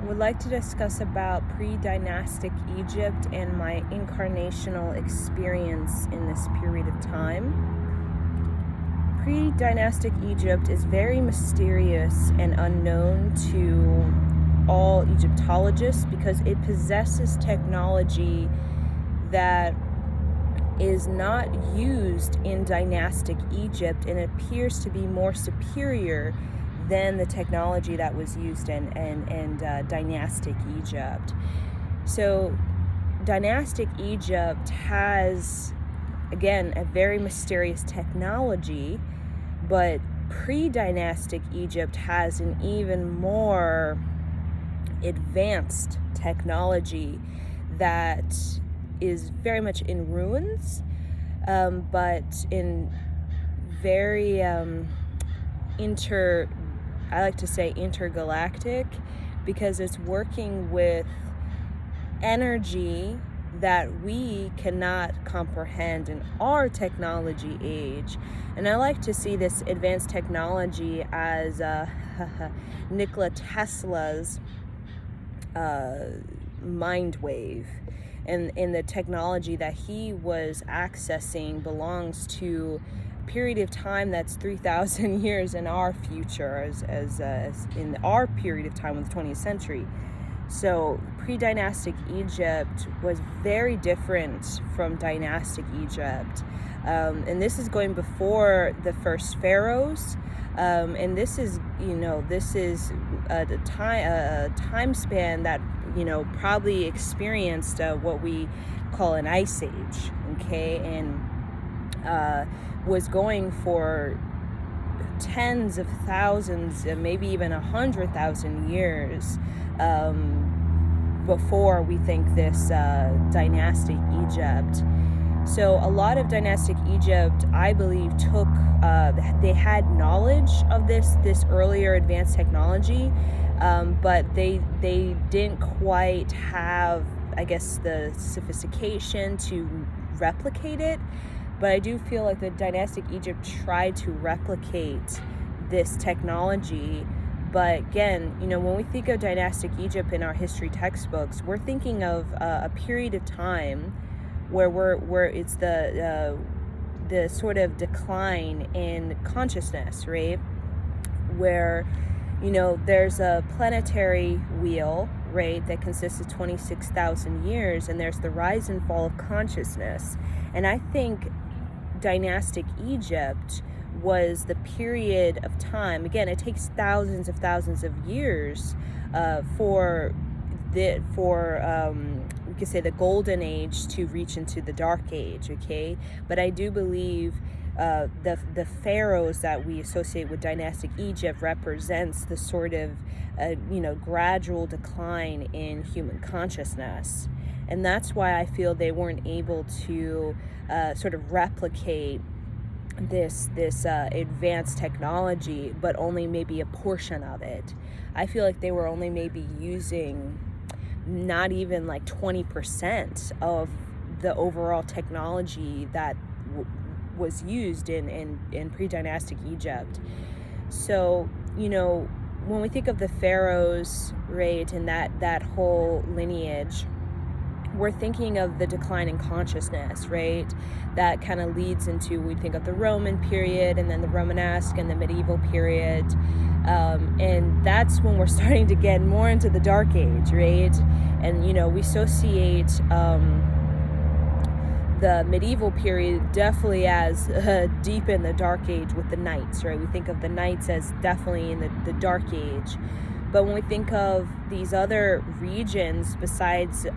Would like to discuss about pre-dynastic Egypt and my incarnational experience in this period of time. Pre-dynastic Egypt is very mysterious and unknown to all Egyptologists because it possesses technology that is not used in dynastic Egypt and appears to be more superior than the technology that was used in dynastic Egypt. So dynastic Egypt has, again, a very mysterious technology, but pre-dynastic Egypt has an even more advanced technology that is very much in ruins, but in very I like to say intergalactic, because it's working with energy that we cannot comprehend in our technology age. And I like to see this advanced technology as Nikola Tesla's mind wave. And the technology that he was accessing belongs to period of time that's 3,000 years in our future, as in our period of time in the 20th century. So pre-dynastic Egypt was very different from dynastic Egypt, and this is going before the first pharaohs, and this is a time span that probably experienced what we call an ice age, okay, and was going for tens of thousands, maybe even 100,000 years before we think this dynastic Egypt. So a lot of dynastic Egypt, I believe, took they had knowledge of this earlier advanced technology, but they didn't quite have, I guess, the sophistication to replicate it. But I do feel like the dynastic Egypt tried to replicate this technology. But again, when we think of dynastic Egypt in our history textbooks, we're thinking of a period of time where it's the sort of decline in consciousness, right? Where there's a planetary wheel, right, that consists of 26,000 years, and there's the rise and fall of consciousness. And I think dynastic Egypt was the period of time, again, it takes thousands of years for we could say the golden age to reach into the dark age, okay? But I do believe the pharaohs that we associate with dynastic Egypt represents the sort of gradual decline in human consciousness. And that's why I feel they weren't able to sort of replicate this advanced technology, but only maybe a portion of it. I feel like they were only maybe using not even like 20% of the overall technology that was used in pre-dynastic Egypt. So, when we think of the pharaohs, right, and that whole lineage, we're thinking of the decline in consciousness, right? That kind of leads into, we think of the Roman period, and then the Romanesque and the medieval period. And that's when we're starting to get more into the Dark Age, right? And, we associate the medieval period definitely as deep in the Dark Age with the Knights, right? We think of the Knights as definitely in the Dark Age. But when we think of these other regions besides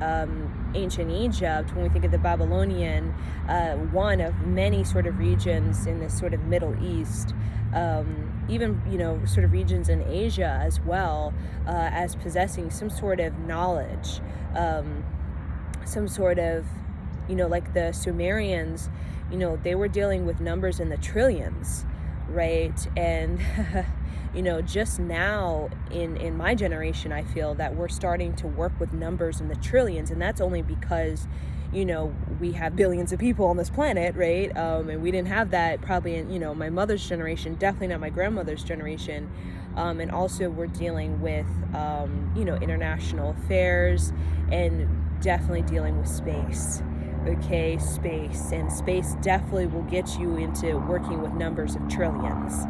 ancient Egypt, when we think of the Babylonian, one of many sort of regions in this sort of Middle East, even, sort of regions in Asia as well, as possessing some sort of knowledge, some sort of, like the Sumerians, they were dealing with numbers in the trillions, right? And just now in my generation, I feel that we're starting to work with numbers in the trillions, and that's only because we have billions of people on this planet, right? And we didn't have that probably in my mother's generation, definitely not my grandmother's generation. And also we're dealing with, international affairs, and definitely dealing with space. Okay, space. And space definitely will get you into working with numbers of trillions.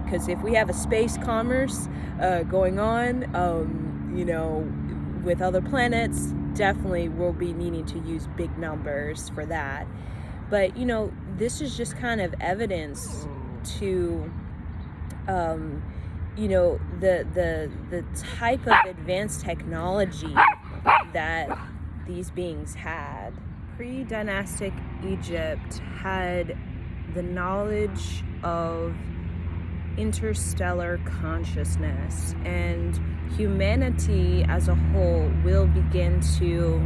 Because if we have a space commerce going on, with other planets, definitely we'll be needing to use big numbers for that. But, this is just kind of evidence to, the type of advanced technology that these beings had. Pre-dynastic Egypt had the knowledge of interstellar consciousness, and humanity as a whole will begin to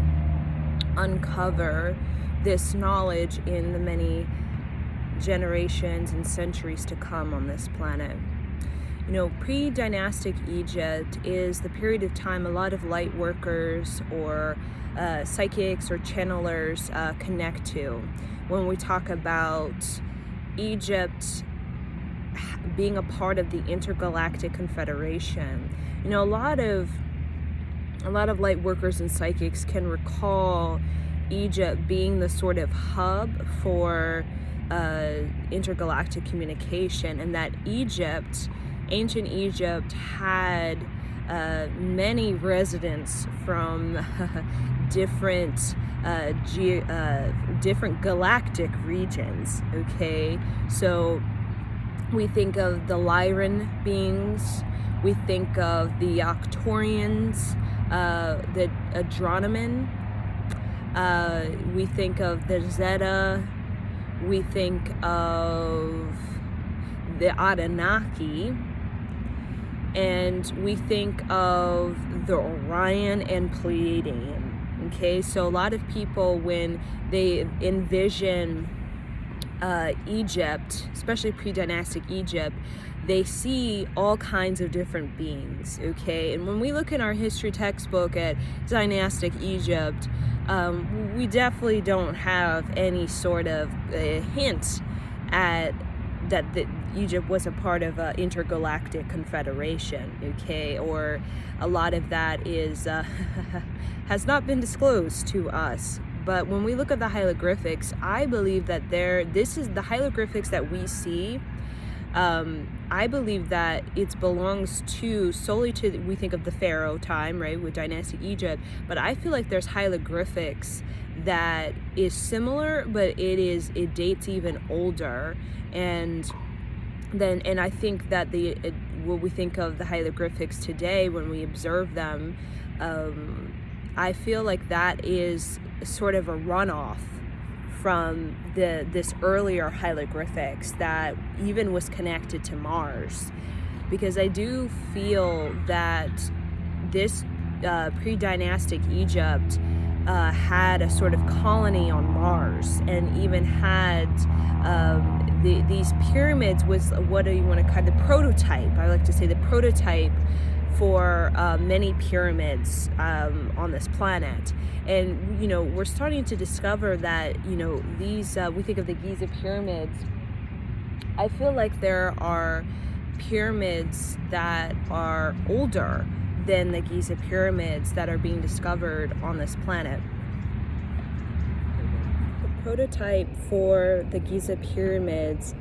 uncover this knowledge in the many generations and centuries to come on this planet. Pre-dynastic Egypt is the period of time a lot of light workers or psychics or channelers connect to when we talk about Egypt being a part of the Intergalactic Confederation. A lot of light workers and psychics can recall Egypt being the sort of hub for intergalactic communication, and that ancient Egypt had many residents from different galactic regions. Okay, so we think of the Lyran beings, we think of the Arcturians, the Adronomen, we think of the Zeta, we think of the Anunnaki, and we think of the Orion and Pleiadian. Okay, so a lot of people, when they envision Egypt, especially pre-dynastic Egypt, they see all kinds of different beings. Okay, and when we look in our history textbook at dynastic Egypt, we definitely don't have any sort of hint at that Egypt was a part of an intergalactic confederation. Okay, or a lot of that is has not been disclosed to us. But when we look at the hieroglyphics, I believe that this is the hieroglyphics that we see. I believe that it belongs solely to, we think of the Pharaoh time, right, with dynastic Egypt, but I feel like there's hieroglyphics that is similar, but it dates even older. And I think that when we think of the hieroglyphics today, when we observe them, I feel like that is sort of a runoff from this earlier hieroglyphics that even was connected to Mars, because I do feel that this pre-dynastic Egypt had a sort of colony on Mars, and even had these pyramids was, what do you want to call the prototype? I like to say the prototype for many pyramids on this planet. And we're starting to discover that these we think of the Giza pyramids. I feel like there are pyramids that are older than the Giza pyramids that are being discovered on this planet. The prototype for the Giza pyramids,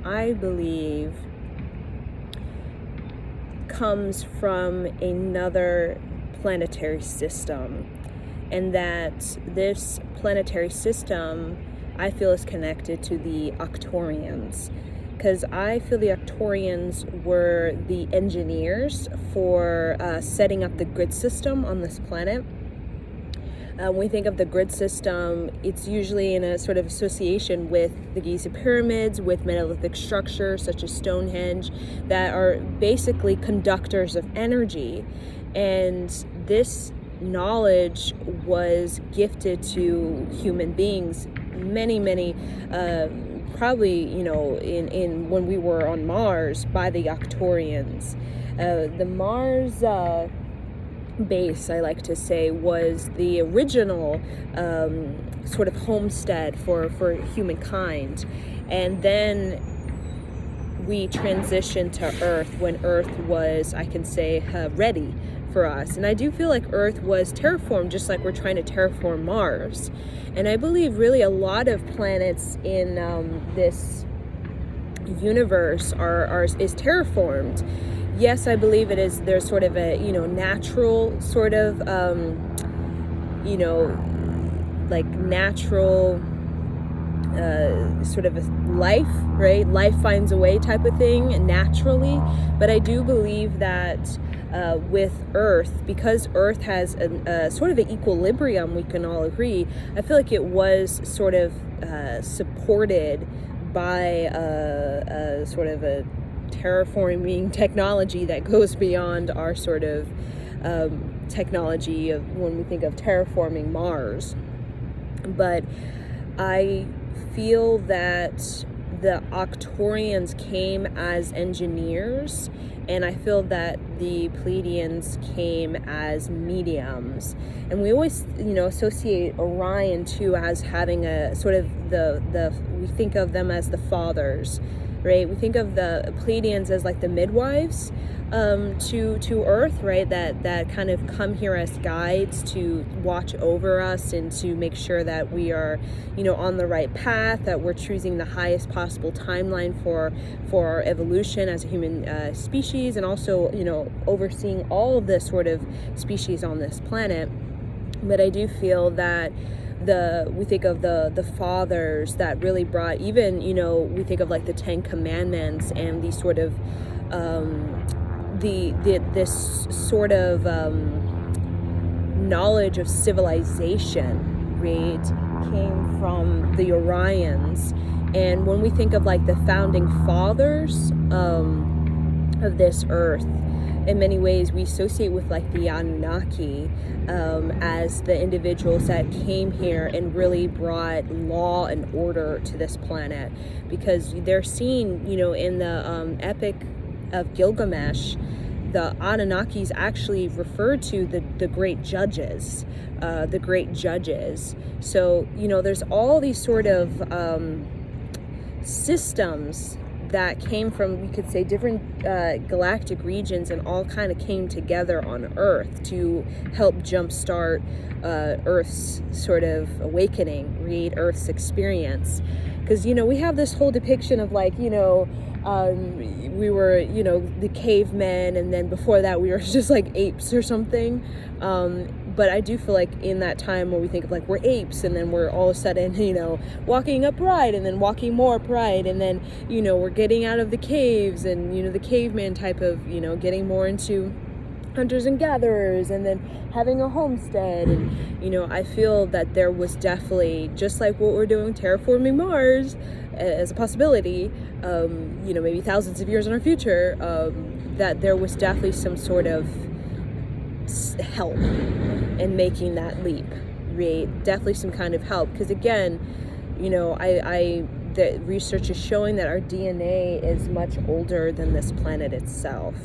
I believe, comes from another planetary system, and that this planetary system, I feel, is connected to the Arcturians, because I feel the Arcturians were the engineers for setting up the grid system on this planet. When we think of the grid system, it's usually in a sort of association with the Giza pyramids, with monolithic structures such as Stonehenge, that are basically conductors of energy. And this knowledge was gifted to human beings many probably in when we were on Mars, by the Arcturians. The Mars base, I like to say, was the original sort of homestead for humankind. And then we transitioned to Earth when Earth was, I can say, ready for us. And I do feel like Earth was terraformed, just like we're trying to terraform Mars. And I believe really a lot of planets in this universe is terraformed. Yes, I believe it is. There's sort of a natural sort of like natural sort of a life, right? Life finds a way type of thing naturally. But I do believe that with Earth, because Earth has a sort of an equilibrium, we can all agree, I feel like it was sort of supported by a sort of a terraforming technology that goes beyond our sort of technology of when we think of terraforming Mars. But I feel that the Octorians came as engineers, and I feel that the Pleiadians came as mediums. And we always, associate Orion too as having a sort of we think of them as the fathers, right? We think of the Pleiadians as like the midwives to Earth, right? That kind of come here as guides to watch over us and to make sure that we are, on the right path, that we're choosing the highest possible timeline for our evolution as a human species, and also, overseeing all of the sort of species on this planet. But I do feel that we think of the fathers that really brought, even, we think of like the 10 Commandments and these sort of this sort of knowledge of civilization, right, came from the Orions. And when we think of like the founding fathers of this earth, in many ways we associate with like the Anunnaki as the individuals that came here and really brought law and order to this planet, because they're seen, in the Epic of Gilgamesh, the Anunnakis actually referred to the great judges, So, there's all these sort of systems that came from, we could say, different galactic regions, and all kind of came together on Earth to help jumpstart Earth's sort of awakening, read Earth's experience. Because, we have this whole depiction of like, we were, the cavemen, and then before that we were just like apes or something. But I do feel like in that time where we think of like we're apes, and then we're all of a sudden, walking upright, and then walking more upright, and then, we're getting out of the caves, and, the caveman type of, getting more into hunters and gatherers, and then having a homestead. And, I feel that there was definitely, just like what we're doing terraforming Mars as a possibility, maybe thousands of years in our future, that there was definitely some sort of help in making that leap, right? Definitely some kind of help, because again, the research is showing that our DNA is much older than this planet itself.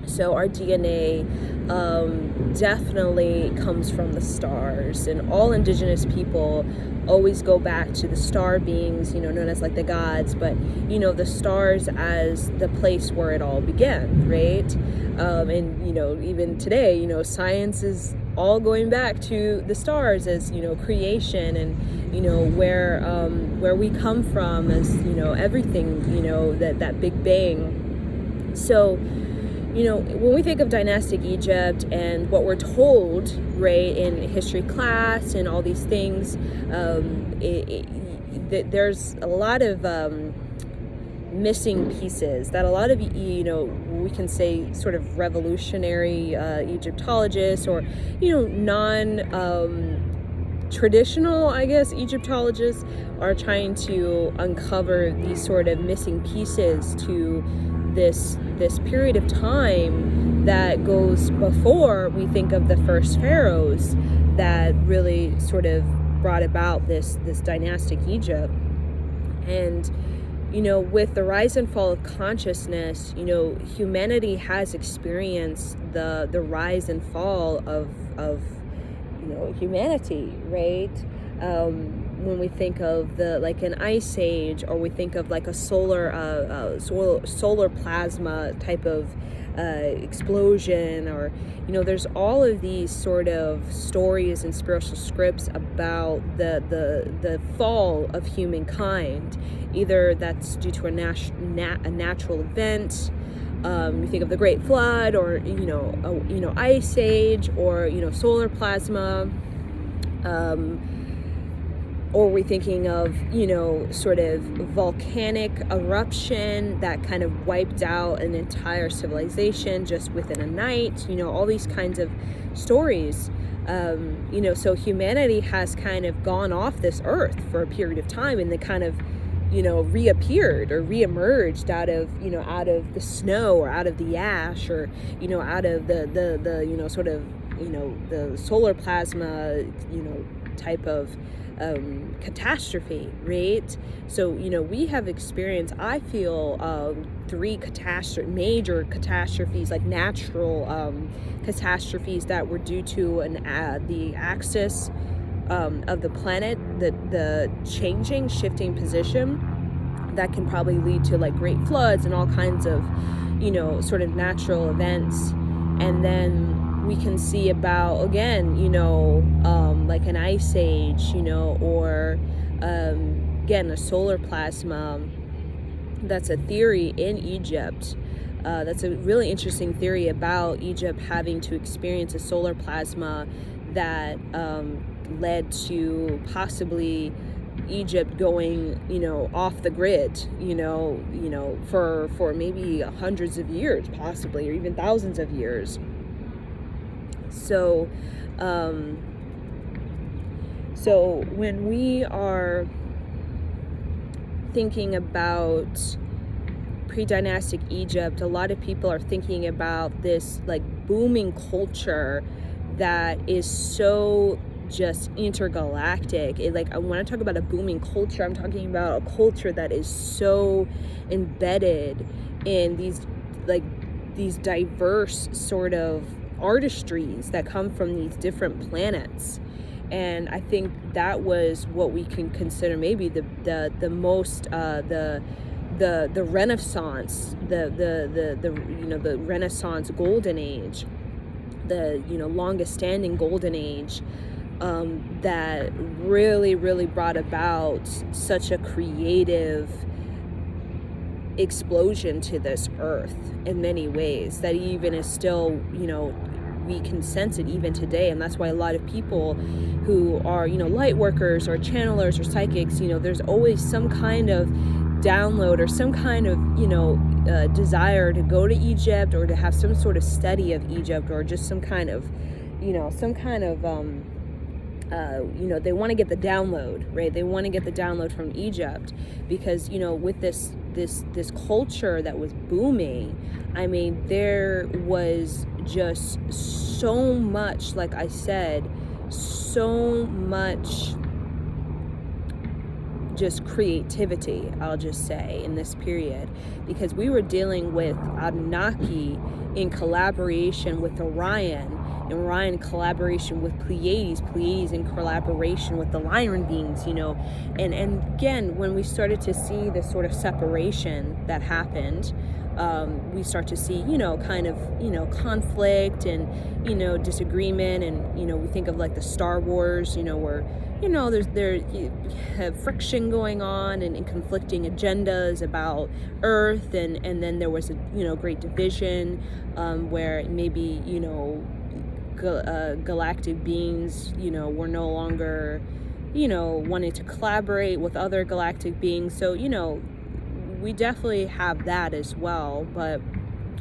So our DNA definitely comes from the stars, and all indigenous people always go back to the star beings, known as like the gods, but the stars as the place where it all began, right? And even today, science is all going back to the stars as creation, and where we come from as everything, that Big Bang. So when we think of dynastic Egypt and what we're told, right, in history class and all these things, there's a lot of missing pieces that a lot of, we can say sort of revolutionary Egyptologists, or, non-traditional, I guess, Egyptologists are trying to uncover these sort of missing pieces to this period of time that goes before we think of the first pharaohs that really sort of brought about this dynastic Egypt. And with the rise and fall of consciousness, humanity has experienced the rise and fall of humanity, right? when we think of the like an ice age, or we think of like a solar plasma type of explosion, or there's all of these sort of stories and spiritual scripts about the fall of humankind. Either that's due to a natural event. You think of the Great Flood, or ice age, or solar plasma, or we're thinking of sort of volcanic eruption that kind of wiped out an entire civilization just within a night. All these kinds of stories. So humanity has kind of gone off this earth for a period of time, and they kind of reappeared or reemerged out of the snow, or out of the ash, or out of the sort of the solar plasma type of catastrophe, right? So we have experienced, I feel, 3 major catastrophes, like natural catastrophes that were due to the axis of the planet, the shifting position that can probably lead to like great floods and all kinds of sort of natural events. And then we can see about, again, like an ice age, or again, a solar plasma. That's a theory in Egypt. That's a really interesting theory about Egypt having to experience a solar plasma that led to possibly Egypt going, off the grid, for maybe hundreds of years, possibly, or even thousands of years. So, so when we are thinking about pre-dynastic Egypt, a lot of people are thinking about this like booming culture that is so just intergalactic. When I talk about a booming culture, I'm talking about a culture that is so embedded in these diverse sort of artistries that come from these different planets. And I think that was what we can consider maybe the most the Renaissance, the Renaissance golden age, the longest standing golden age, that really brought about such a creative explosion to this earth in many ways that even is still, we can sense it even today. And that's why a lot of people who are, light workers or channelers or psychics, there's always some kind of download or some kind of, desire to go to Egypt, or to have some sort of study of Egypt, or just some kind of, they want to get the download, right? They want to get the download from Egypt because, with this culture that was booming, I mean, there was just so much, like I said, so much just creativity, I'll just say, in this period, because we were dealing with Anunnaki in collaboration with Orion in collaboration with Pleiades in collaboration with the Lyran beings, and again, when we started to see this sort of separation that happened, we start to see, kind of, conflict and, disagreement, and, we think of like the Star Wars, where, you have friction going on and conflicting agendas about Earth, and then there was a, great division, where maybe, galactic beings, were no longer, wanting to collaborate with other galactic beings. So, we definitely have that as well. But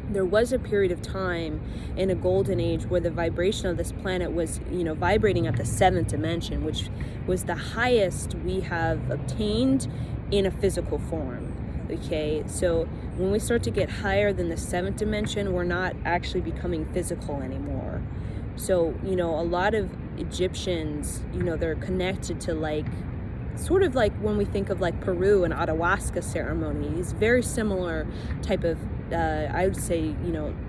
there was a period of time in a golden age where the vibration of this planet was, vibrating at the 7th dimension, which was the highest we have obtained in a physical form. Okay, so when we start to get higher than the 7th dimension, we're not actually becoming physical anymore. So, a lot of Egyptians, they're connected to like, sort of like when we think of like Peru and ayahuasca ceremonies, very similar type of, I would say,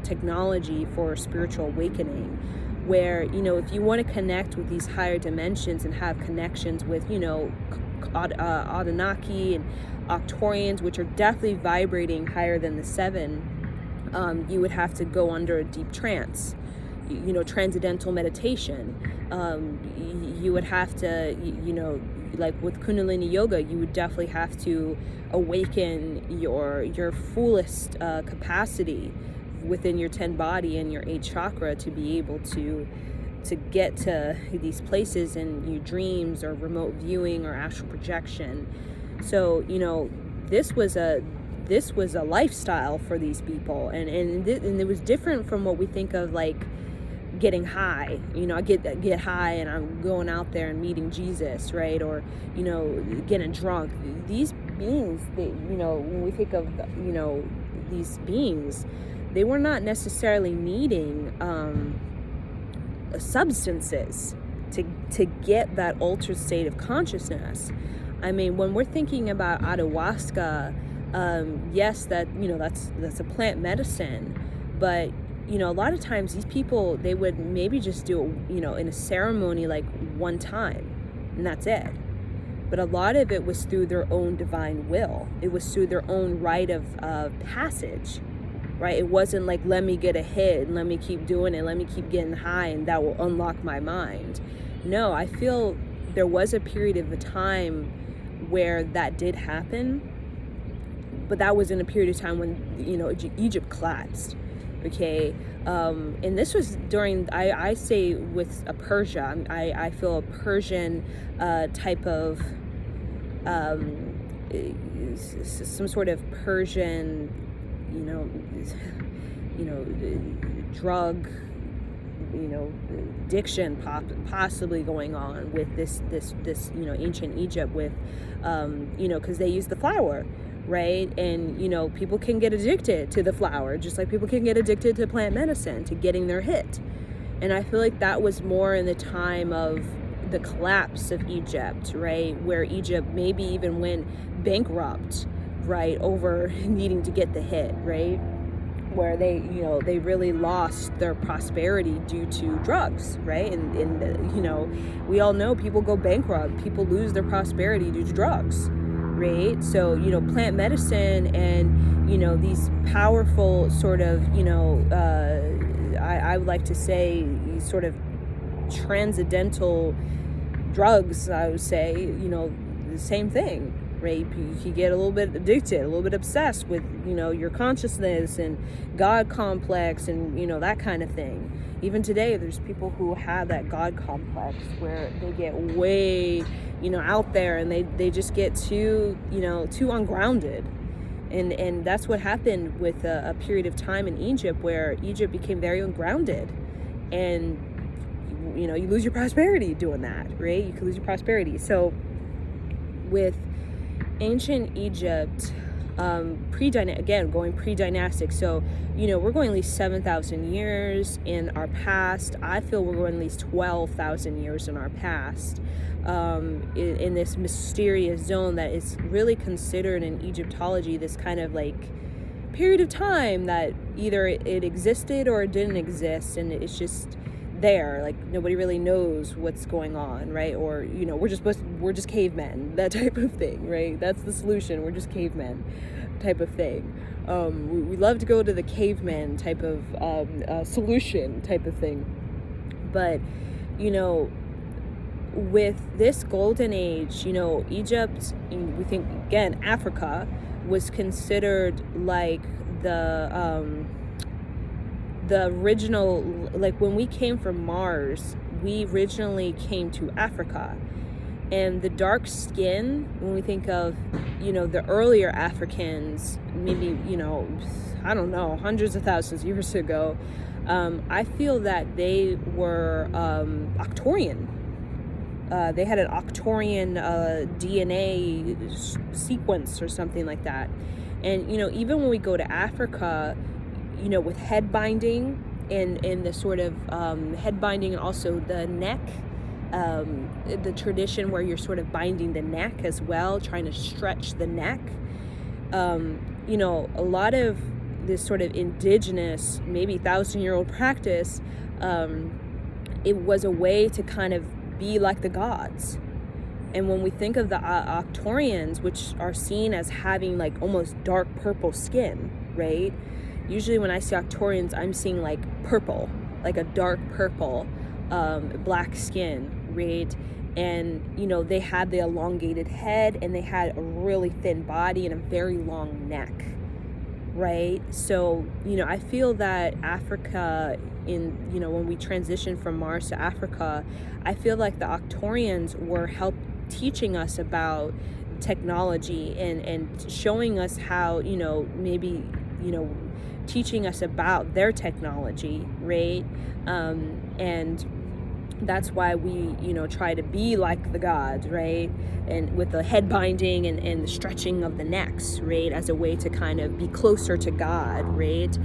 technology for spiritual awakening. where, if you want to connect with these higher dimensions and have connections with, Anunnaki and Octorians, which are definitely vibrating higher than the 7, you would have to go under a deep trance, transcendental meditation. You would have to, like with Kundalini yoga, you would definitely have to awaken your fullest capacity within your 10 body and your 8 chakra to be able to get to these places in your dreams or remote viewing or astral projection. So, this was a lifestyle for these people, and it was different from what we think of, like getting high. I get high and I'm going out there and meeting Jesus, right? Or getting drunk. These beings, when we think of these beings, they were not necessarily needing substances to get that altered state of consciousness. I mean, when we're thinking about ayahuasca, yes, that's a plant medicine, but a lot of times these people, they would maybe just do it, in a ceremony like one time, and that's it. But a lot of it was through their own divine will. It was through their own rite of passage, right? It wasn't like, let me get a hit and let me keep doing it, let me keep getting high and that will unlock my mind. No, I feel there was a period of time where that did happen, but that was in a period of time when, Egypt collapsed. Okay, and this was during, I say with a Persia, I feel a Persian type of, some sort of Persian, drug, addiction possibly going on with this ancient Egypt with, because they use the flower, right? And people can get addicted to the flower, just like people can get addicted to plant medicine, to getting their hit. And I feel like that was more in the time of the collapse of Egypt, right? Where Egypt maybe even went bankrupt, right, over needing to get the hit, right? Where they really lost their prosperity due to drugs, right? And we all know people go bankrupt, people lose their prosperity due to drugs, right? So, plant medicine and, these powerful sort of, I would like to say sort of transcendental drugs, I would say, the same thing, right? You get a little bit addicted, a little bit obsessed with, your consciousness and God complex and, that kind of thing. Even today, there's people who have that God complex where they get way, out there and they just get too ungrounded. And that's what happened with a period of time in Egypt where Egypt became very ungrounded. And, you lose your prosperity doing that, right? You could lose your prosperity. So with ancient Egypt, pre-dynastic. So, we're going at least 7,000 years in our past. I feel we're going at least 12,000 years in our past, in this mysterious zone that is really considered in Egyptology this kind of like period of time that either it existed or it didn't exist, and it's just there, like nobody really knows what's going on, right? Or we're just cavemen, that type of thing, right? That's the solution. We're just cavemen type of thing. We love to go to the caveman type of solution type of thing. But with this golden age, Egypt, we think again Africa was considered like the original, like when we came from Mars, we originally came to Africa. And the dark skin, when we think of, the earlier Africans, maybe, I don't know, hundreds of thousands of years ago, I feel that they were Octorian. They had an Octorian DNA sequence or something like that. And, even when we go to Africa, with head binding and the sort of head binding and also the neck, the tradition where you're sort of binding the neck as well, trying to stretch the neck. A lot of this sort of indigenous, maybe 1,000-year-old practice it was a way to kind of be like the gods. And when we think of the Arcturians, which are seen as having like almost dark purple skin, right? Usually when I see Arcturians, I'm seeing like purple, like a dark purple, black skin, right? And, you know, they had the elongated head, and they had a really thin body and a very long neck, right? So, you know, I feel that Africa, when we transition from Mars to Africa, I feel like the Arcturians were teaching us about technology and showing us how, teaching us about their technology, right? And that's why we, try to be like the gods, right? And with the head binding and the stretching of the necks, right? As a way to kind of be closer to God, right?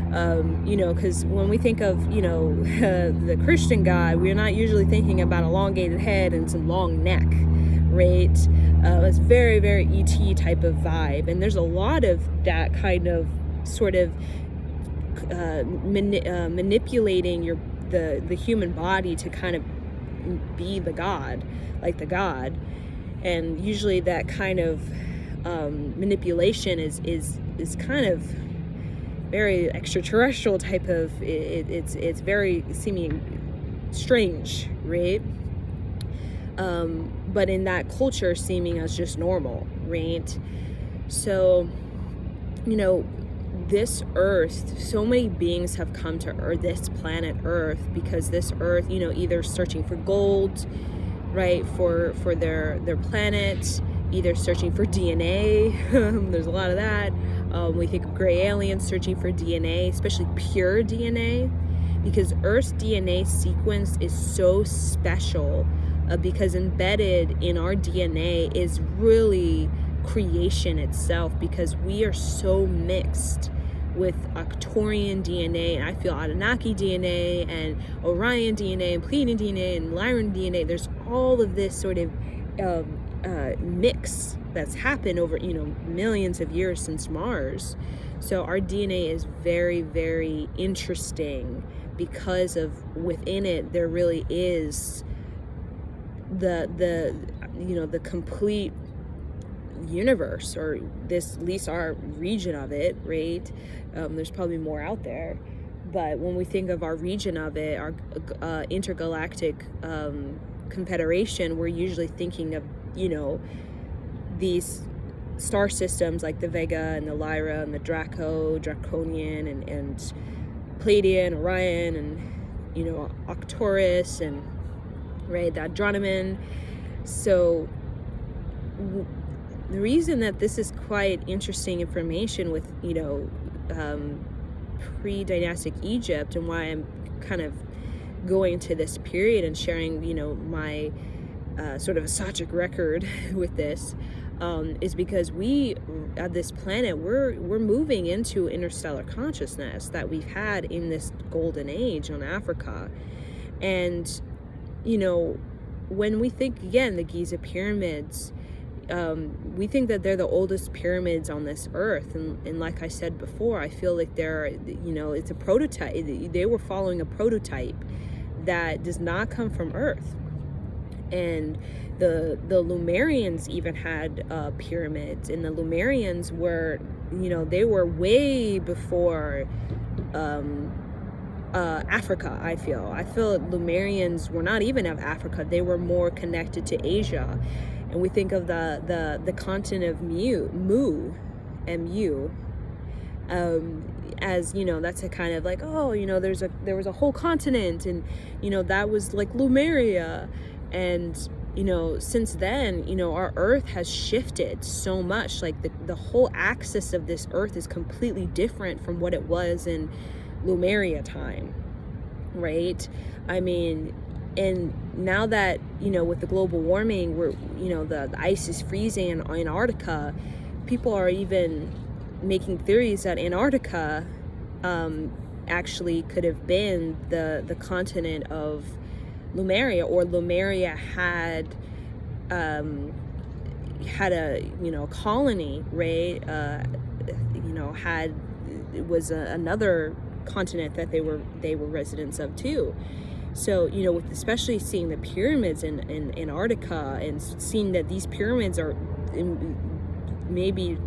Because when we think of, the Christian God, we're not usually thinking about elongated head and some long neck, right? It's very, very ET type of vibe. And there's a lot of that kind of sort of manipulating the human body to kind of be the god, like the god. And usually that kind of manipulation is kind of very extraterrestrial type of, it's very seeming strange, right? But in that culture seeming as just normal, right? So, this earth, so many beings have come to earth, this planet earth, because this earth, either searching for gold, right, for their planet, either searching for DNA. There's a lot of that. We think of gray aliens searching for DNA, especially pure DNA, because Earth's DNA sequence is so special, because embedded in our DNA is really creation itself, because we are so mixed with Arcturian DNA, and I feel Anunnaki DNA and Orion DNA and Pleiadian DNA and Lyran DNA. There's all of this sort of mix that's happened over millions of years since Mars. So our DNA is very, very interesting, because of within it there really is the complete universe, or this, at least our region of it, right? There's probably more out there, but when we think of our region of it, our intergalactic confederation, we're usually thinking of these star systems like the Vega and the Lyra and the Draconian and Pleiadian, Orion, and Arcturus, and right, the Andromedan. So the reason that this is quite interesting information with pre-dynastic Egypt, and why I'm kind of going to this period and sharing my sort of Assagic record with this, is because we at this planet, we're moving into interstellar consciousness that we've had in this golden age on Africa. And when we think, again, the Giza pyramids, we think that they're the oldest pyramids on this earth, and like I said before, I feel like they're, it's a prototype. They were following a prototype that does not come from Earth. And the Lumerians even had pyramids, and the Lumerians were, they were way before Africa. I feel Lumerians were not even of Africa. They were more connected to Asia. And we think of the continent of Mu, M-U, as, that's a kind of like, there was a whole continent, and, that was like Lumeria. And, since then, our earth has shifted so much. Like the whole axis of this earth is completely different from what it was in Lumeria time, right? I mean, and now that, with the global warming, we're, the ice is freezing in Antarctica, people are even making theories that Antarctica actually could have been the continent of Lumeria, or Lumeria had a colony, right? It was another continent that they were residents of too. So, with especially seeing the pyramids in Antarctica, and seeing that these pyramids are maybe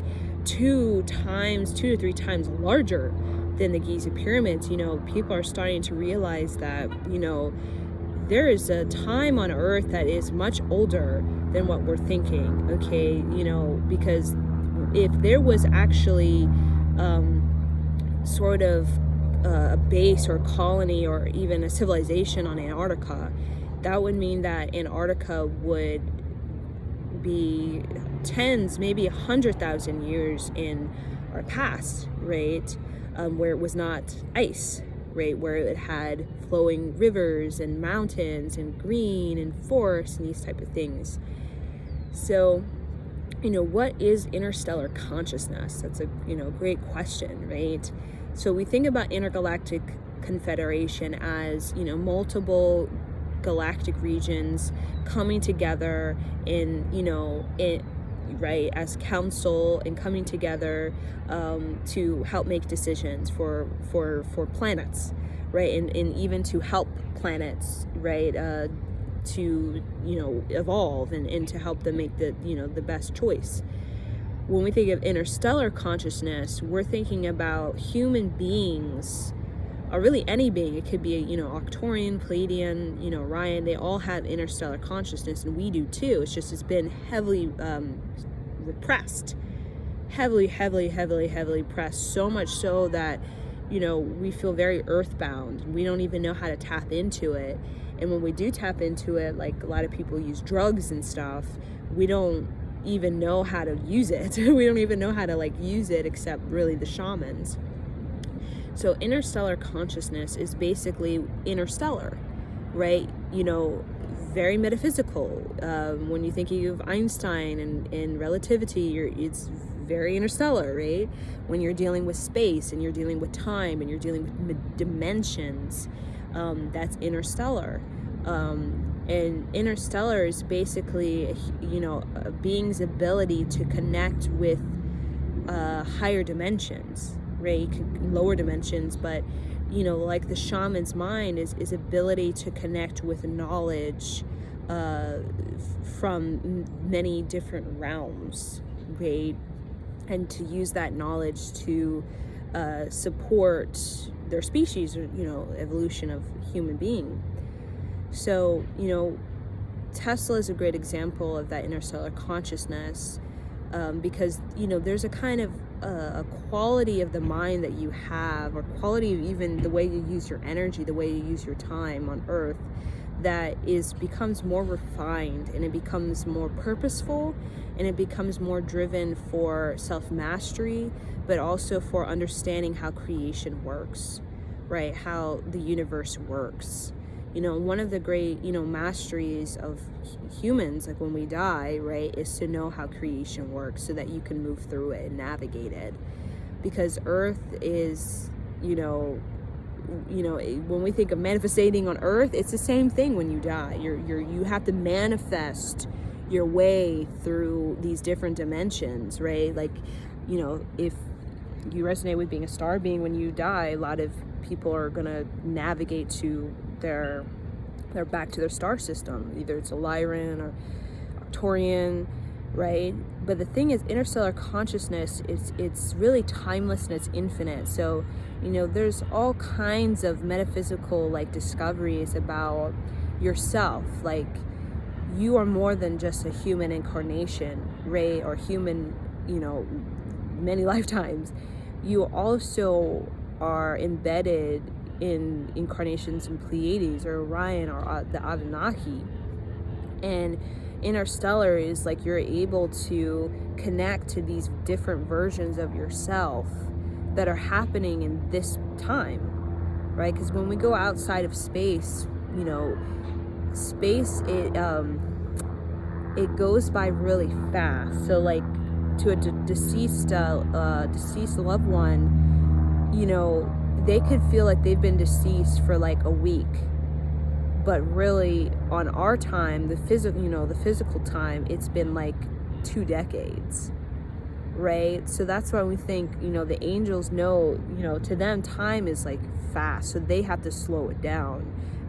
2 to 3 times larger than the Giza pyramids, people are starting to realize that, there is a time on Earth that is much older than what we're thinking, okay? Because if there was actually sort of a base or colony or even a civilization on Antarctica, that would mean that Antarctica would be tens, maybe 100,000 years in our past, right? Where it was not ice, right? Where it had flowing rivers and mountains and green and forests and these type of things. So, what is interstellar consciousness? That's a, great question, right? So we think about intergalactic confederation as, multiple galactic regions coming together right, as council, and coming together to help make decisions for planets, right, and even to help planets, right, to evolve and to help them make the the best choice. When we think of interstellar consciousness, we're thinking about human beings, or really any being. It could be Arcturian, Pleiadian, Orion. They all have interstellar consciousness, and we do too. It's been heavily repressed, heavily pressed, so much so that we feel very earthbound. We don't even know how to tap into it. And when we do tap into it, like a lot of people use drugs and stuff, we don't even know how to use it. We don't even know how to use it, except really the shamans. So interstellar consciousness is basically interstellar, right? Very metaphysical. When you think of Einstein and relativity, it's very interstellar, right? When you're dealing with space, and you're dealing with time, and you're dealing with dimensions, that's interstellar. And interstellar is basically, a being's ability to connect with higher dimensions, right? Lower dimensions, but like the shaman's mind is ability to connect with knowledge from many different realms, right? And to use that knowledge to support their species, or evolution of human being. So Tesla is a great example of that interstellar consciousness, because there's a kind of a quality of the mind that you have, or quality of even the way you use your energy, the way you use your time on Earth, that becomes more refined, and it becomes more purposeful, and it becomes more driven for self-mastery, but also for understanding how creation works, right? How the universe works. One of the great, masteries of humans, like when we die, right, is to know how creation works, so that you can move through it and navigate it. Because Earth is, when we think of manifesting on Earth, it's the same thing when you die. You have to manifest your way through these different dimensions, right? Like, if you resonate with being a star being, when you die, a lot of people are gonna navigate to their back to their star system. Either it's a Lyran or Arcturian, right? But the thing is, interstellar consciousness it's really timeless, and it's infinite. So there's all kinds of metaphysical discoveries about yourself. Like, you are more than just a human incarnation, right? Or human, many lifetimes. You also are embedded in incarnations in Pleiades or Orion or the Anunnaki. And interstellar is like you're able to connect to these different versions of yourself that are happening in this time, right? Because when we go outside of space, space, it goes by really fast. So to a deceased loved one, they could feel like they've been deceased for a week, but really on our time, the physical time, it's been 2 decades, right? So that's why we think, the angels know, to them time is fast, so they have to slow it down.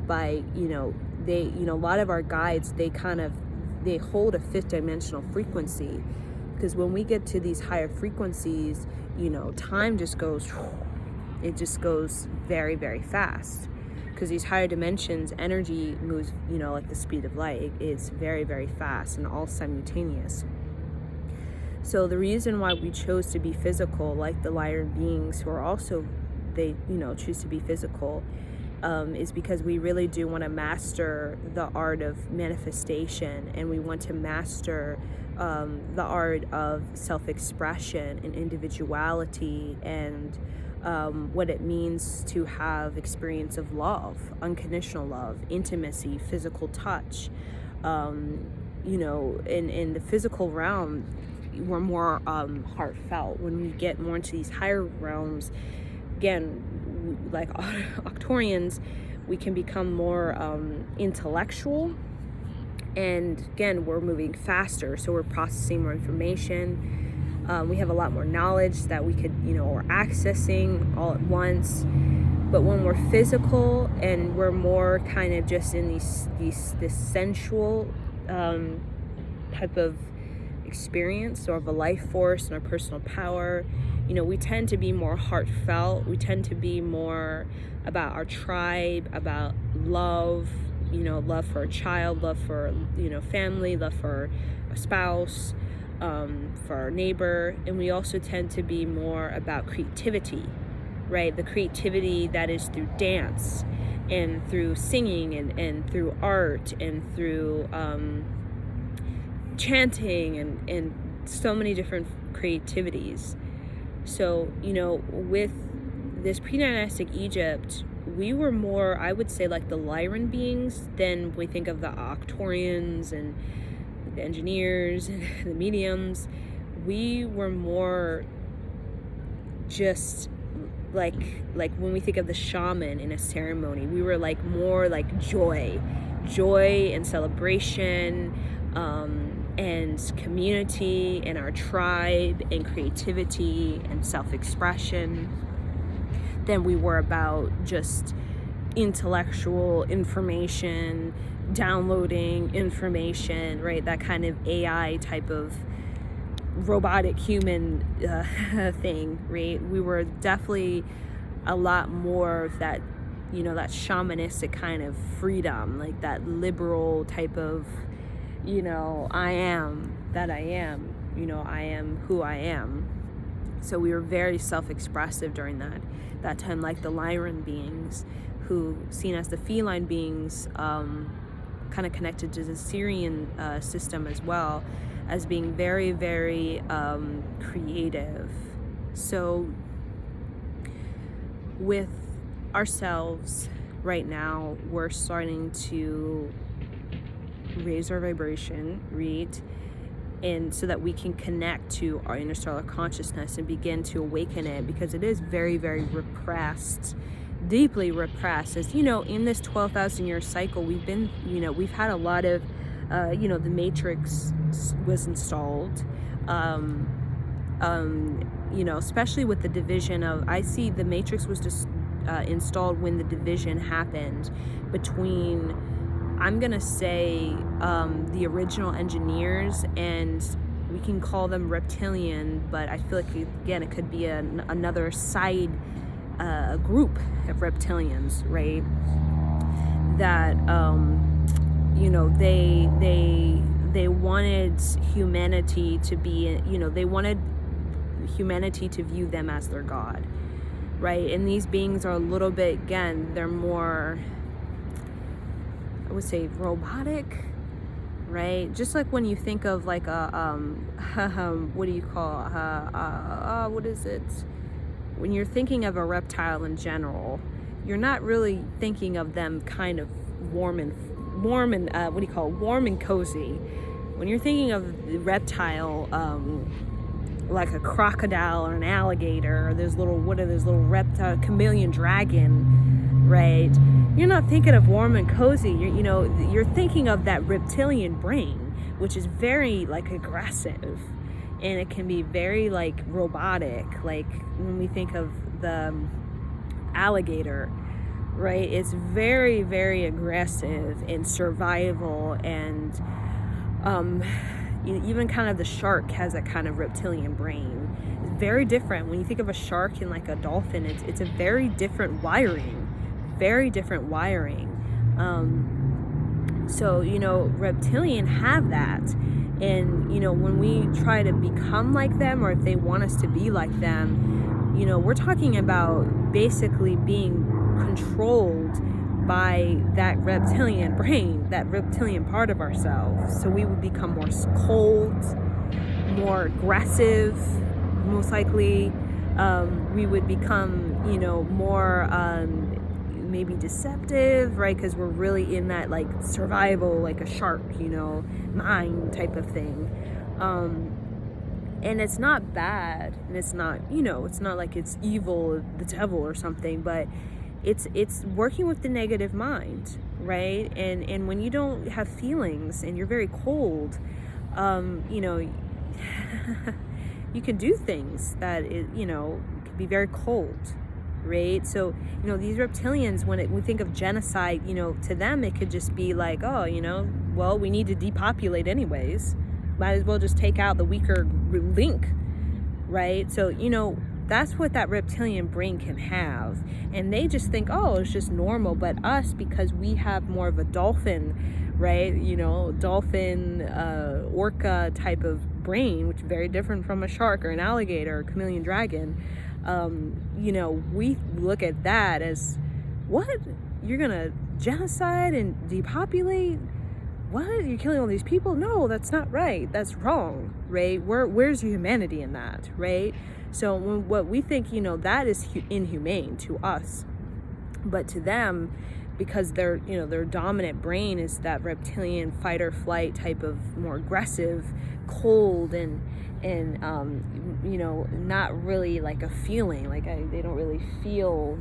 by, a lot of our guides, they hold a fifth dimensional frequency, because when we get to these higher frequencies, time just goes, it just goes very, very fast, because these higher dimensions, energy moves, like the speed of light. It's very, very fast and all simultaneous. So the reason why we chose to be physical, like the Lyran beings who are also, they, choose to be physical, is because we really do want to master the art of manifestation, and we want to master the art of self-expression and individuality, and what it means to have experience of love, unconditional love, intimacy, physical touch. In the physical realm, we're more heartfelt. When we get more into these higher realms, again, like Octorians, we can become more intellectual, and again, we're moving faster, so we're processing more information. We have a lot more knowledge that we could, or accessing all at once. But when we're physical and we're more kind of just in this sensual type of experience, or of a life force and our personal power, we tend to be more heartfelt. We tend to be more about our tribe, about love, love for a child, love for, family, love for a spouse, for our neighbor. And we also tend to be more about creativity, right? The creativity that is through dance and through singing and through art and through chanting and so many different creativities. So, with this pre-dynastic Egypt, we were more, I would say, like the Lyran beings than we think of the Octorians and the engineers and the mediums. We were more just like when we think of the shaman in a ceremony, we were like more like joy and celebration, and community and our tribe and creativity and self-expression, than we were about just intellectual information, downloading information, right? That kind of AI type of robotic human thing, right? We were definitely a lot more of that, that shamanistic kind of freedom, like that liberal type of, I am that I am, I am who I am. So we were very self-expressive during that time, like the Lyran beings, who, seen as the feline beings, kind of connected to the Syrian system as well, as being very, very creative. So with ourselves right now, we're starting to raise our vibration, right? And so that we can connect to our interstellar consciousness and begin to awaken it, because it is very, very repressed, deeply repressed. As in this 12,000 year cycle, we've had a lot of, the Matrix was installed, especially with the division of, I see the Matrix was just installed when the division happened between, I'm gonna say, the original engineers, and we can call them reptilian, but I feel like, again, it could be another side group of reptilians, right? That they wanted humanity to be, they wanted humanity to view them as their god, right? And these beings are a little bit, again, they're more, I would say, robotic, right? Just like when you think of like a what do you call what is it? When you're thinking of a reptile in general, you're not really thinking of them kind of warm and warm and cozy. When you're thinking of the reptile, like a crocodile or an alligator, or those little reptile, chameleon dragon, right? You're not thinking of warm and cozy. You're thinking of that reptilian brain, which is very like aggressive, and it can be very like robotic. Like when we think of the alligator, right? It's very, very aggressive in survival, and even kind of the shark has a kind of reptilian brain. It's very different. When you think of a shark and like a dolphin, it's a very different wiring, very different wiring. So, reptilian have that. And, when we try to become like them, or if they want us to be like them, we're talking about basically being controlled by that reptilian brain, that reptilian part of ourselves. So we would become more cold, more aggressive, most likely. We would become, more maybe deceptive, right? Because we're really in that like survival, like a shark, mind type of thing. And it's not bad, and it's not, it's not like it's evil, the devil or something, but it's working with the negative mind, right? And when you don't have feelings and you're very cold, you can do things that can be very cold, right? So these reptilians, when we think of genocide, to them it could just be like, oh, well, we need to depopulate anyways, might as well just take out the weaker link, right? So that's what that reptilian brain can have, and they just think, oh, it's just normal. But us, because we have more of a dolphin, right, dolphin, orca type of brain, which is very different from a shark or an alligator or a chameleon dragon, we look at that as, what, you're gonna genocide and depopulate? What, you're killing all these people? No, that's not right, that's wrong, right? Where's your humanity in that, right? So what we think, that is inhumane to us, but to them, because their dominant brain is that reptilian fight or flight type of more aggressive, cold, and not really like a feeling, like they don't really feel,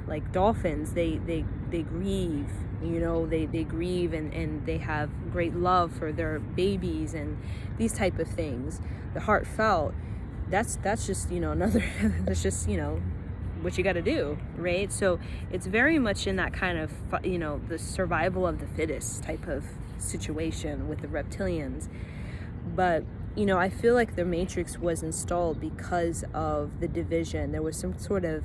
like dolphins, they grieve, they grieve, and they have great love for their babies and these type of things. The heartfelt, that's just another that's just what you got to do, right? So it's very much in that kind of the survival of the fittest type of situation with the reptilians. But I feel like the Matrix was installed because of the division. There was some sort of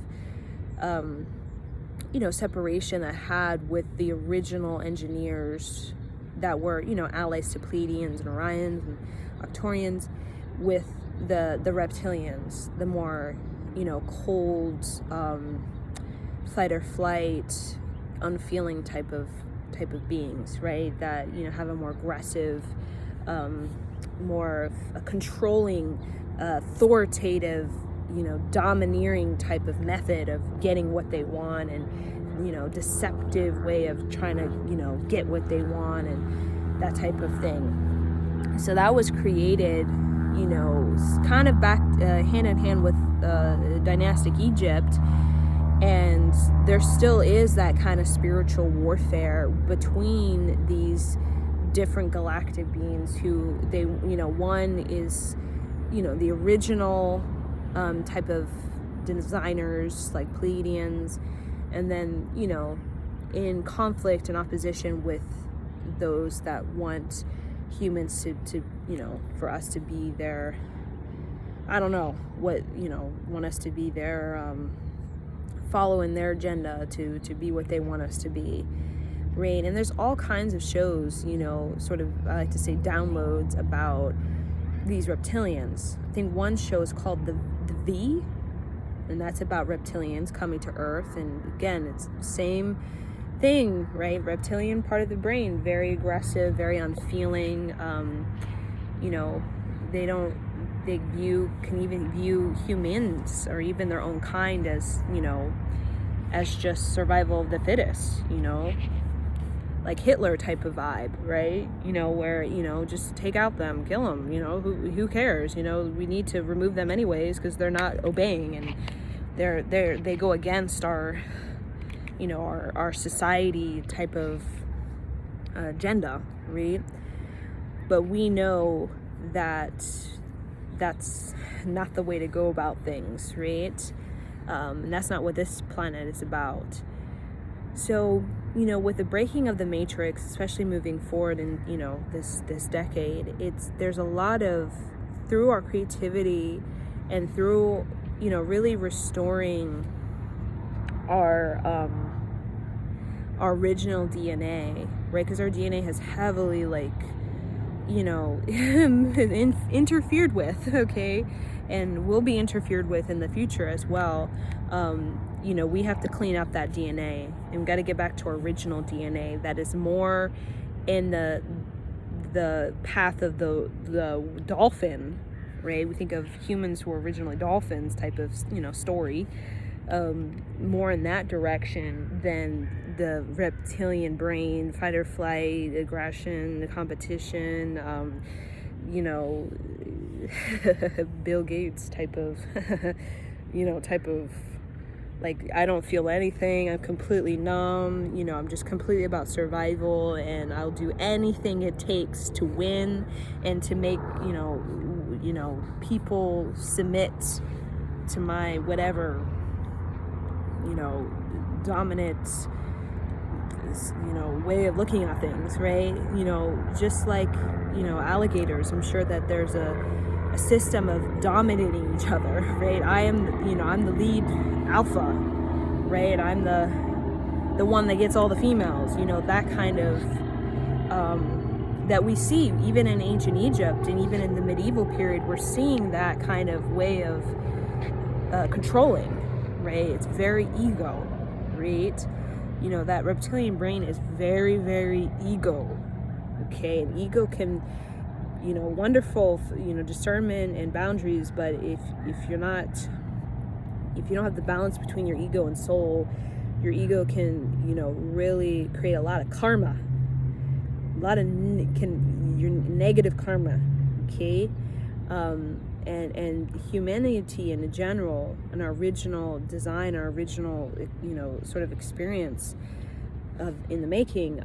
separation that had with the original engineers that were allies to Pleiadians and Orions and Arcturians, with the reptilians, the more cold, fight or flight, unfeeling type of beings, right? That have a more aggressive, more controlling, authoritative, domineering type of method of getting what they want, and deceptive way of trying to get what they want, and that type of thing. So that was created kind of back hand in hand with dynastic Egypt, and there still is that kind of spiritual warfare between these different galactic beings who they one is the original type of designers like Pleiadians, and then in conflict and opposition with those that want humans to for us to be their, I don't know what, want us to be their, following their agenda to be what they want us to be, right? And there's all kinds of shows, sort of, I like to say, downloads about these reptilians. I think one show is called the V, and that's about reptilians coming to Earth. And again, it's the same thing, right? Reptilian part of the brain, very aggressive, very unfeeling. They can even view humans or even their own kind as as just survival of the fittest, like Hitler type of vibe, right? Where just take out them, kill them, who cares? We need to remove them anyways because they're not obeying, and they go against our our society type of agenda, right? But we know that that's not the way to go about things, right? And that's not what this planet is about. So, with the breaking of the matrix, especially moving forward in, this decade, there's a lot of, through our creativity and through, really restoring our original DNA, right? Because our DNA has heavily, interfered with, okay? And will be interfered with in the future as well. We have to clean up that DNA, and we got to get back to our original DNA that is more in the path of the dolphin, right? We think of humans who were originally dolphins type of, story, more in that direction than the reptilian brain, fight or flight, aggression, the competition, Bill Gates type of, like, I don't feel anything, I'm completely numb, I'm just completely about survival, and I'll do anything it takes to win and to make, people submit to my whatever, dominant, way of looking at things, right? Just like, alligators, I'm sure that there's a system of dominating each other, right? I'm the lead alpha, right? I'm the one that gets all the females, that kind of, that we see even in ancient Egypt and even in the medieval period. We're seeing that kind of way of controlling, right? It's very ego, right? That reptilian brain is very, very ego, okay? And ego can, wonderful, discernment and boundaries, but if you don't have the balance between your ego and soul, your ego can, really create a lot of karma, your negative karma, okay? And humanity in general, and our original design, our original, sort of experience in the making,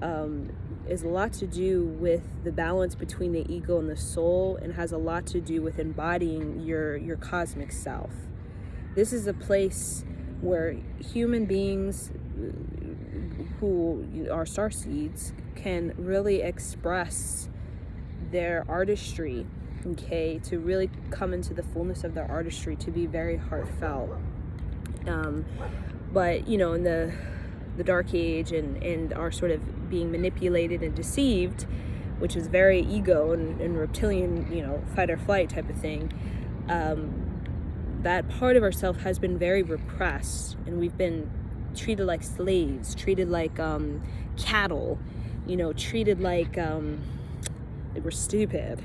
is a lot to do with the balance between the ego and the soul, and has a lot to do with embodying your cosmic self. This is a place where human beings who are starseeds can really express their artistry, okay, to really come into the fullness of their artistry, to be very heartfelt. But in the dark age and are sort of being manipulated and deceived, which is very ego and reptilian, fight or flight type of thing, that part of ourself has been very repressed, and we've been treated like slaves, treated like cattle, treated like we're stupid,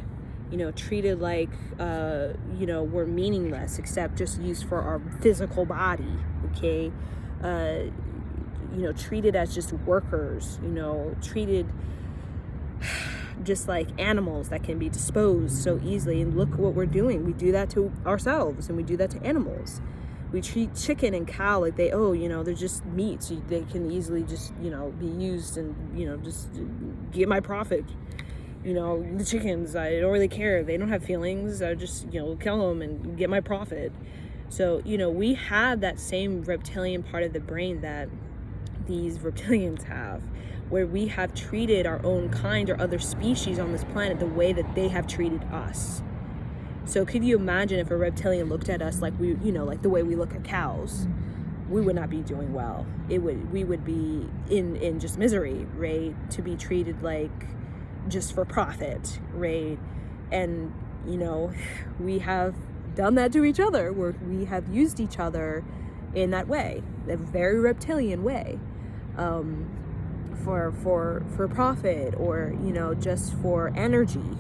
treated like we're meaningless, except just used for our physical body, okay? Treated as just workers, treated just like animals that can be disposed so easily. And look what we're doing. We do that to ourselves, and we do that to animals. We treat chicken and cow like they're just meats. They can easily just, be used and, just get my profit. The chickens, I don't really care. They don't have feelings. I just, kill them and get my profit. So, we have that same reptilian part of the brain that these reptilians have, where we have treated our own kind or other species on this planet the way that they have treated us. So could you imagine if a reptilian looked at us like like the way we look at cows? We would not be doing well. We would be in just misery, right? To be treated like just for profit, right? And we have done that to each other, where we have used each other in that way, a very reptilian way, for profit, or just for energy,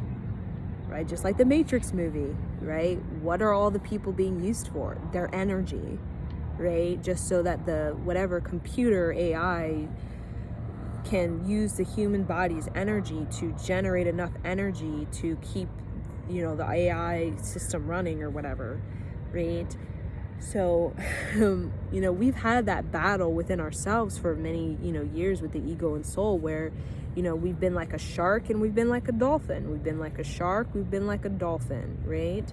right? Just like the Matrix movie, right? What are all the people being used for? Their energy, right? Just so that the whatever computer AI can use the human body's energy to generate enough energy to keep the AI system running or whatever, right? So we've had that battle within ourselves for many years with the ego and soul, where we've been like a shark and we've been like a dolphin. We've been like a shark, we've been like a dolphin, right?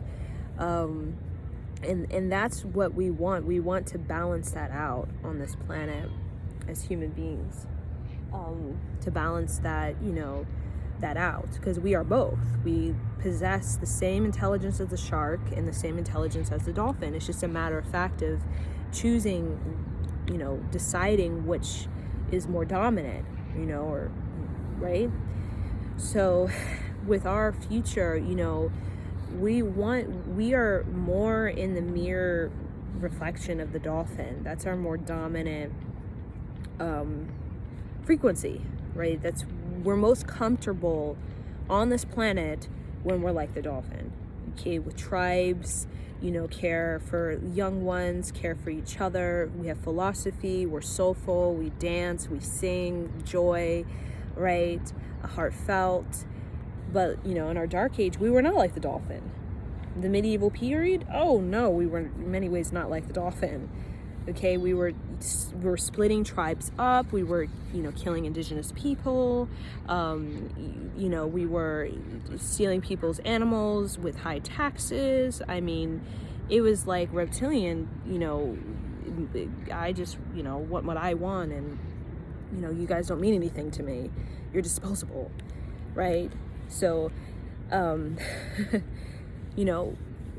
And that's what we want. We want to balance that out on this planet as human beings, to balance that, that out, because we are both. We possess the same intelligence as the shark and the same intelligence as the dolphin. It's just a matter of fact of choosing, deciding which is more dominant, or right. So with our future, we are more in the mirror reflection of the dolphin. That's our more dominant frequency, right? We're most comfortable on this planet when we're like the dolphin, okay, with tribes, care for young ones, care for each other. We have philosophy, we're soulful, we dance, we sing, joy, right? Heartfelt. But, in our dark age, we were not like the dolphin. The medieval period, oh no, we were in many ways not like the dolphin. Okay, we were splitting tribes up. We were, killing indigenous people. We were stealing people's animals with high taxes. I mean, it was like reptilian, I just, want what I want, and, you guys don't mean anything to me. You're disposable, right? So,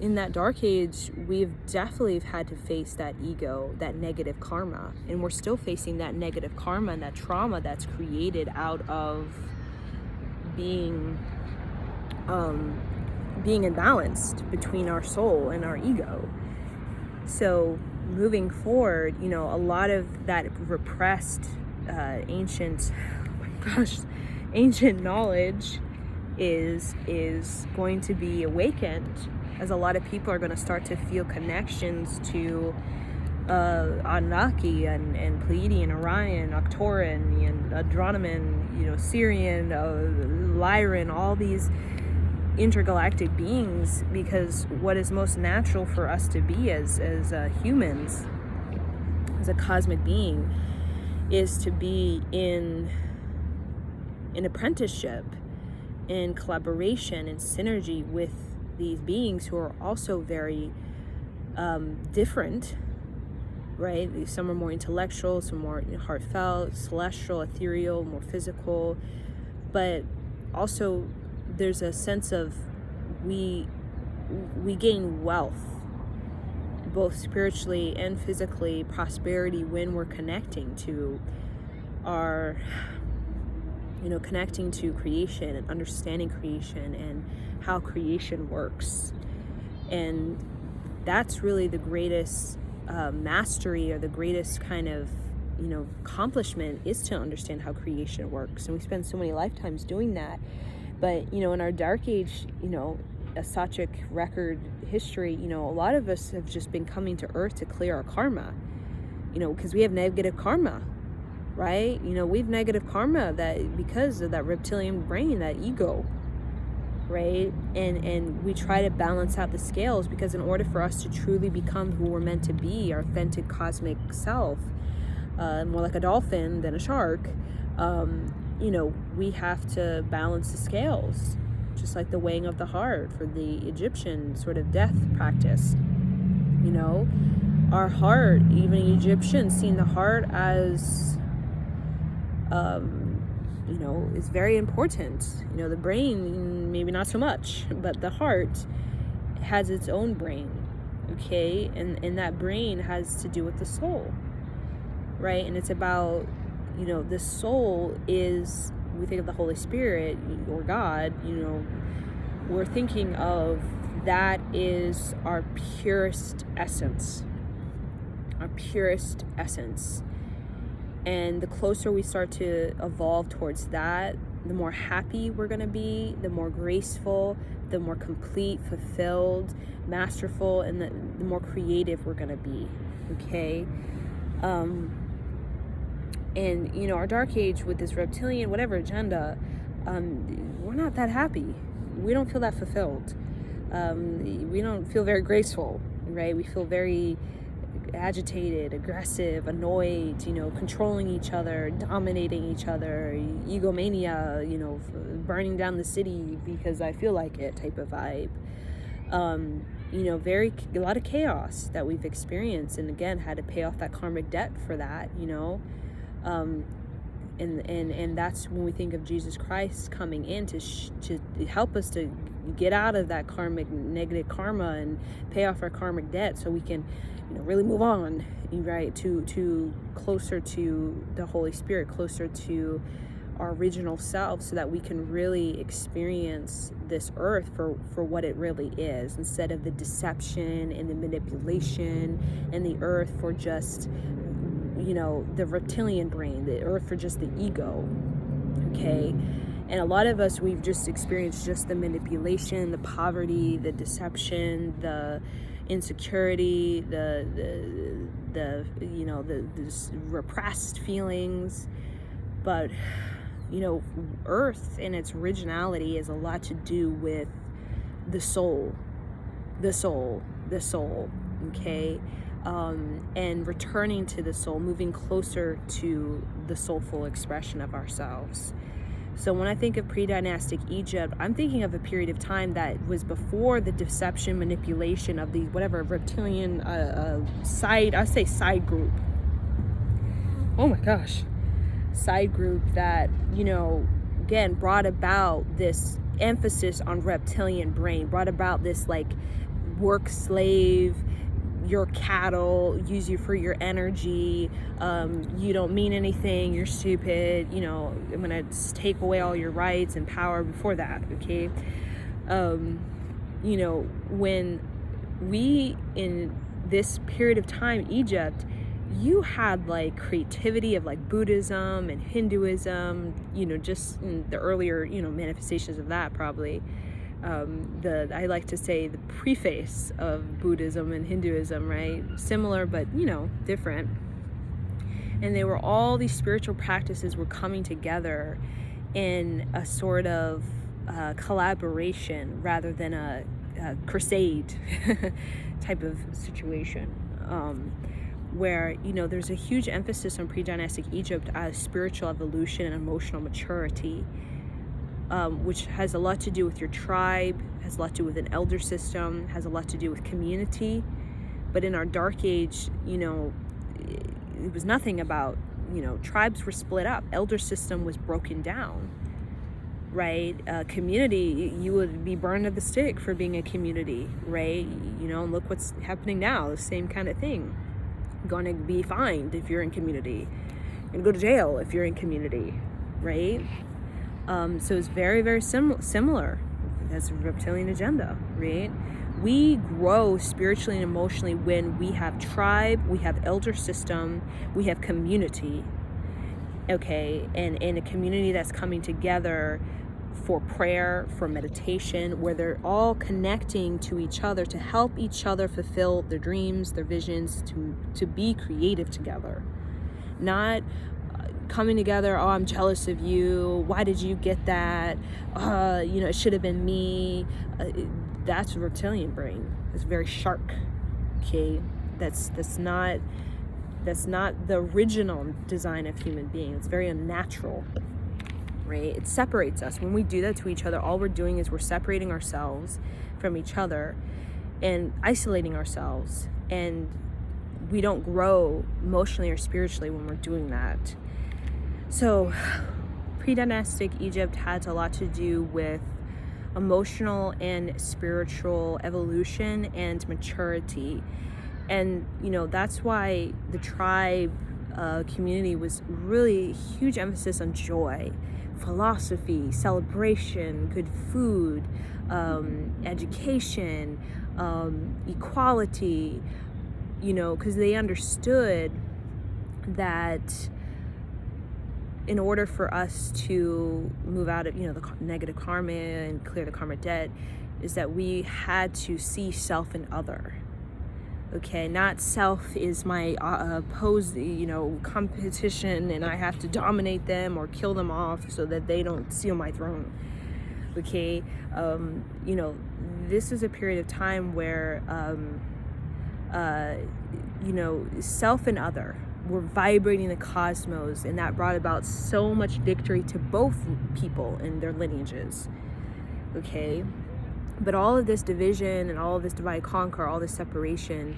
in that dark age, we've definitely had to face that ego, that negative karma, and we're still facing that negative karma and that trauma that's created out of being imbalanced between our soul and our ego. So moving forward, a lot of that repressed ancient knowledge is going to be awakened, as a lot of people are going to start to feel connections to Anunnaki and Pleiadian, Orion, Arcturian, and Andronomen, Sirian, Lyran, all these intergalactic beings, because what is most natural for us to be as humans, as a cosmic being, is to be in apprenticeship, in collaboration and synergy with these beings who are also very different, right? Some are more intellectual, some more heartfelt, celestial, ethereal, more physical, but also there's a sense of we gain wealth, both spiritually and physically, prosperity, when we're connecting to our connecting to creation and understanding creation and how creation works. And that's really the greatest mastery, or the greatest kind of accomplishment, is to understand how creation works. And we spend so many lifetimes doing that, but in our dark age, a Sachic record history, a lot of us have just been coming to earth to clear our karma, because we have negative karma, right? We've negative karma that because of that reptilian brain, that ego, right? And we try to balance out the scales, because in order for us to truly become who we're meant to be, our authentic cosmic self, more like a dolphin than a shark, we have to balance the scales, just like the weighing of the heart for the Egyptian sort of death practice. Our heart, even Egyptians seen the heart as is very important. The brain, maybe not so much, but the heart has its own brain, okay? And that brain has to do with the soul, right? And it's about, the soul is, we think of the Holy Spirit or God, we're thinking of that is our purest essence. Our purest essence. And the closer we start to evolve towards that, the more happy we're going to be, the more graceful, the more complete, fulfilled, masterful, and the more creative we're going to be, okay? And, our dark age with this reptilian, whatever agenda, we're not that happy. We don't feel that fulfilled. We don't feel very graceful, right? We feel very agitated, aggressive, annoyed, controlling each other, dominating each other, egomania, burning down the city because I feel like it type of vibe. a lot of chaos that we've experienced, and again had to pay off that karmic debt for that, and that's when we think of Jesus Christ coming in to help us to get out of that negative karma and pay off our karmic debt, so we can really move on, right, to closer to the Holy Spirit, closer to our original self, so that we can really experience this earth for what it really is, instead of the deception and the manipulation, and the earth for just the reptilian brain, the earth for just the ego. Okay, and a lot of us, we've just experienced just the manipulation, the poverty, the deception, the insecurity, the repressed feelings. But earth in its originality is a lot to do with the soul, okay, and returning to the soul, moving closer to the soulful expression of ourselves. So when I think of pre-dynastic Egypt, I'm thinking of a period of time that was before the deception, manipulation of the whatever reptilian side group. Oh my gosh. Side group that, again, brought about this emphasis on reptilian brain, brought about this work slave, your cattle, use you for your energy, you don't mean anything, you're stupid, I'm gonna take away all your rights and power before that, okay? When we, in this period of time, Egypt, you had creativity of Buddhism and Hinduism, just in the earlier, manifestations of that, probably. I like to say the preface of Buddhism and Hinduism, right? Similar, but, different. And they were, all these spiritual practices were coming together in a sort of collaboration rather than a crusade type of situation. Where, there's a huge emphasis on pre-dynastic Egypt as spiritual evolution and emotional maturity, which has a lot to do with your tribe, has a lot to do with an elder system, has a lot to do with community. But in our dark age, it was nothing about, tribes were split up, elder system was broken down, right? Community, you would be burned at the stake for being a community, right? And look what's happening now, the same kind of thing. Going to be fined if you're in community, and go to jail if you're in community, right? So it's very, very similar. That's a reptilian agenda, right? We grow spiritually and emotionally when we have tribe, we have elder system, we have community, okay? And in a community that's coming together for prayer, for meditation, where they're all connecting to each other to help each other fulfill their dreams, their visions, to be creative together. Not coming together, oh, I'm jealous of you, why did you get that, it should have been me. That's reptilian brain. It's very shark, okay? That's not the original design of human being. It's very unnatural. Right? It separates us. When we do that to each other, all we're doing is we're separating ourselves from each other and isolating ourselves, and we don't grow emotionally or spiritually when we're doing that. So pre-dynastic Egypt had a lot to do with emotional and spiritual evolution and maturity, and that's why the tribe community was really huge emphasis on joy, philosophy, celebration, good food, education, equality, because they understood that in order for us to move out of, the negative karma and clear the karma debt, is that we had to see self and other. Okay, not self is my competition and I have to dominate them or kill them off so that they don't steal my throne. Okay, this is a period of time where, self and other were vibrating the cosmos, and that brought about so much victory to both people and their lineages. Okay, But all of this division and all of this divide and conquer, all this separation,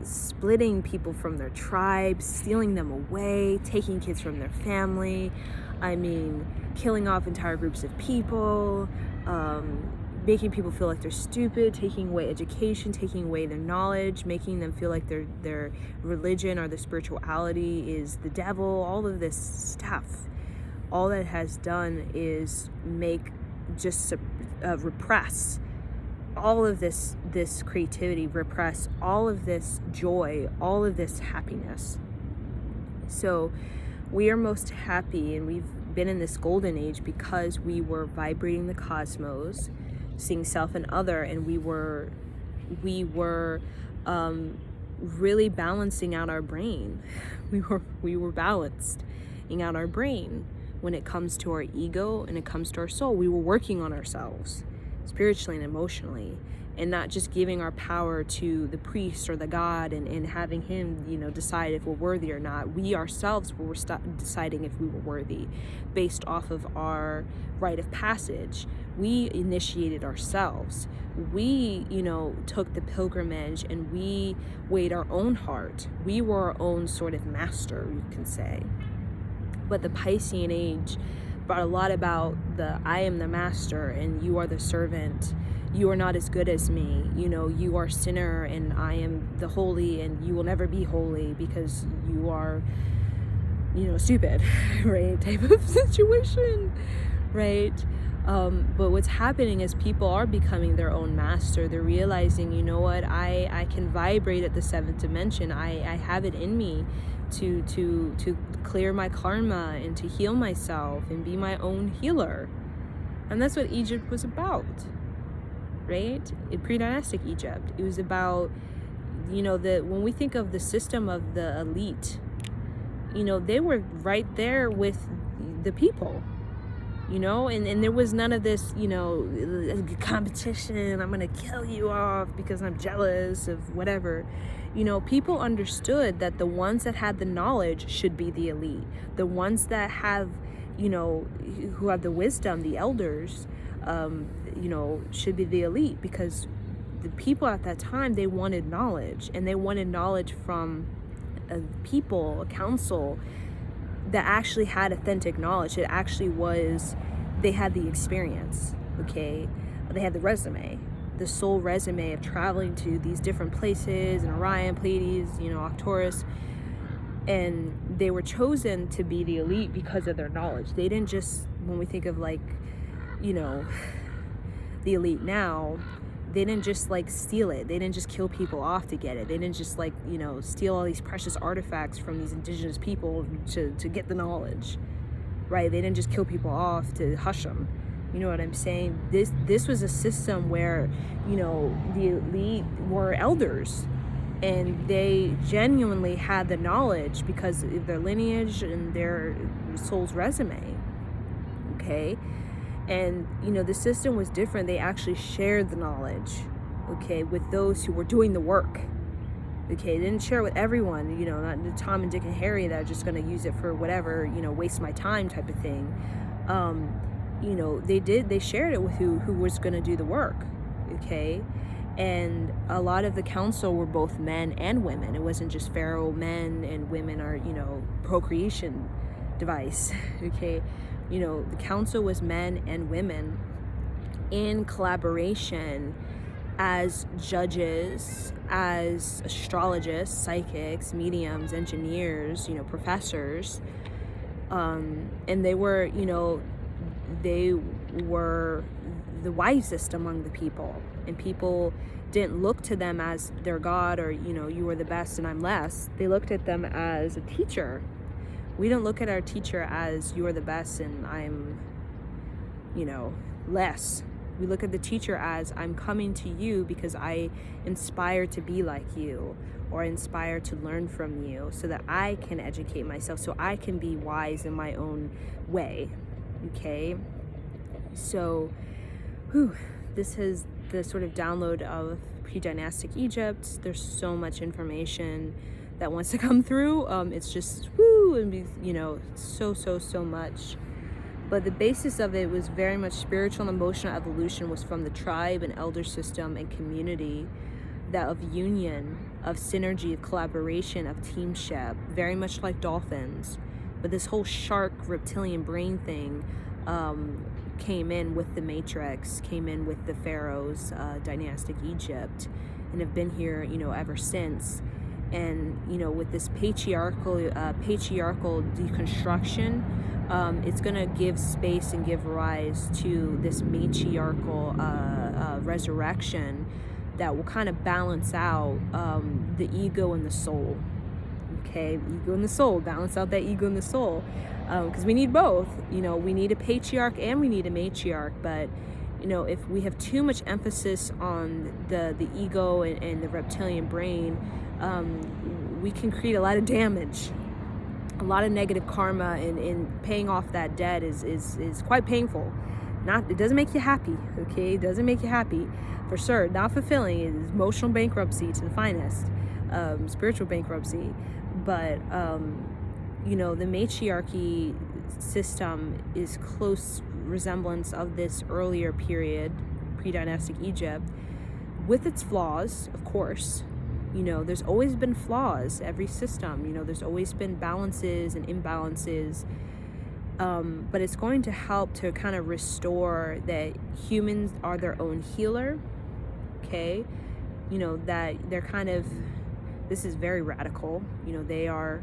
splitting people from their tribes, stealing them away, taking kids from their family, killing off entire groups of people, making people feel like they're stupid, taking away education, taking away their knowledge, making them feel like their religion or their spirituality is the devil. All of this stuff, all that has done is repress all of this creativity, repress all of this joy, all of this happiness. So we are most happy, and we've been in this golden age because we were vibrating the cosmos, seeing self and other, and we were really balancing out our brain. We were balancing out our brain when it comes to our ego and it comes to our soul. We were working on ourselves spiritually and emotionally, and not just giving our power to the priest or the God and having him, decide if we're worthy or not. We ourselves were deciding if we were worthy based off of our rite of passage. We initiated ourselves. We, took the pilgrimage, and we weighed our own heart. We were our own sort of master, you can say. But the Piscean age brought a lot about the I am the master and you are the servant. You are not as good as me. You are sinner and I am the holy, and you will never be holy because you are, stupid, right? Type of situation, right? But what's happening is people are becoming their own master. They're realizing, you know what, I can vibrate at the seventh dimension. I have it in me to clear my karma and to heal myself and be my own healer. And that's what Egypt was about, right? In pre-dynastic Egypt, it was about, when we think of the system of the elite, they were right there with the people, and there was none of this, competition. I'm going to kill you off because I'm jealous of whatever. People understood that the ones that had the knowledge should be the elite. The ones that have, who have the wisdom, the elders, should be the elite, because the people at that time, they wanted knowledge, and they wanted knowledge from people, a council that actually had authentic knowledge. It actually was, they had the experience, okay? They had the resume, the soul resume of traveling to these different places in Orion, Pleiades, Arcturus, and they were chosen to be the elite because of their knowledge. They didn't just, when we think of the elite now, they didn't just steal it. They didn't just kill people off to get it. They didn't just steal all these precious artifacts from these indigenous people to get the knowledge, right? They didn't just kill people off to hush them. You know what I'm saying? This was a system where, the elite were elders, and they genuinely had the knowledge because of their lineage and their soul's resume, okay? And, the system was different. They actually shared the knowledge, okay, with those who were doing the work, okay? They didn't share it with everyone, not the Tom and Dick and Harry that are just going to use it for whatever, waste my time type of thing. They shared it with who was going to do the work, okay? And a lot of the council were both men and women. It wasn't just Pharaoh men and women are, procreation device, okay? The council was men and women in collaboration as judges, as astrologists, psychics, mediums, engineers, professors. And they were, they were the wisest among the people, and people didn't look to them as their God or, you are the best and I'm less. They looked at them as a teacher. We don't look at our teacher as you are the best and I'm, less. We look at the teacher as I'm coming to you because I inspire to be like you, or inspire to learn from you so that I can educate myself, so I can be wise in my own way, okay? So, this is the sort of download of pre-dynastic Egypt. There's so much information that wants to come through. It's just, and be, so much. But the basis of it was very much spiritual and emotional evolution was from the tribe and elder system and community, that of union, of synergy, of collaboration, of teamship, very much like dolphins. But this whole shark reptilian brain thing came in with the Matrix, came in with the pharaohs, dynastic Egypt, and have been here, ever since. And with this patriarchal deconstruction, it's going to give space and give rise to this matriarchal resurrection that will kind of balance out the ego and the soul. Okay, ego and the soul, balance out that ego and the soul, because we need both. We need a patriarch and we need a matriarch. But if we have too much emphasis on the ego and the reptilian brain, we can create a lot of damage, a lot of negative karma, and paying off that debt is quite painful. It doesn't make you happy, okay? It doesn't make you happy, for sure. Not fulfilling. It is emotional bankruptcy to the finest, spiritual bankruptcy. But the matriarchy system is close resemblance of this earlier period, pre-dynastic Egypt, with its flaws, of course. There's always been flaws, every system. There's always been balances and imbalances. But it's going to help to kind of restore that humans are their own healer, okay? That they're kind of, this is very radical. They are,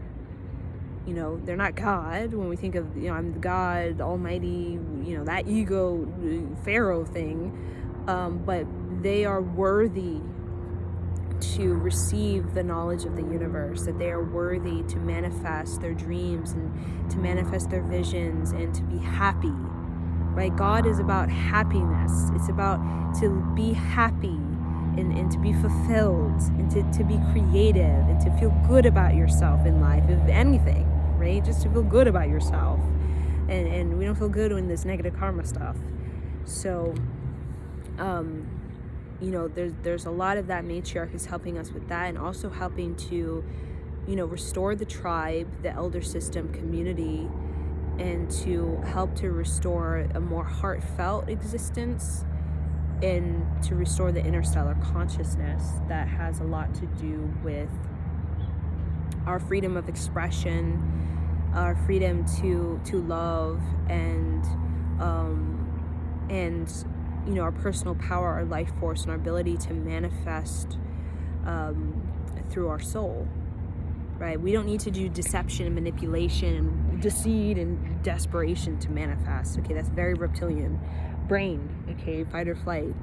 they're not God. When we think of, I'm the God, Almighty, that ego, Pharaoh thing, but they are worthy to receive the knowledge of the universe, that they are worthy to manifest their dreams and to manifest their visions and to be happy, right? God is about happiness. It's about to be happy and to be fulfilled and to be creative and to feel good about yourself in life, if anything, right? Just to feel good about yourself. And we don't feel good in this negative karma stuff. So, there's a lot of that matriarch is helping us with that, and also helping to, restore the tribe, the elder system community, and to help to restore a more heartfelt existence, and to restore the interstellar consciousness that has a lot to do with our freedom of expression, our freedom to love, and our personal power, our life force, and our ability to manifest through our soul, right? We don't need to do deception and manipulation and deceit and desperation to manifest, okay? That's very reptilian brain, okay? Fight or flight.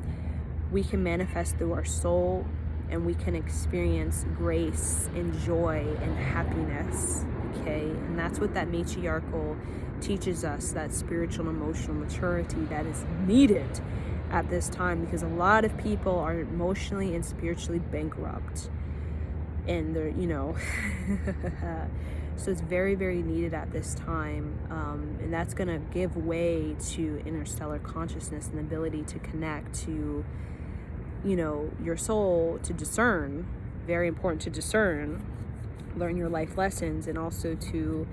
We can manifest through our soul, and we can experience grace and joy and happiness, okay? And that's what that matriarchal teaches us, that spiritual and emotional maturity that is needed at this time, because a lot of people are emotionally and spiritually bankrupt, and they're so it's very, very needed at this time, and that's going to give way to interstellar consciousness and the ability to connect to your soul, to discern. Very important to discern, learn your life lessons, and also to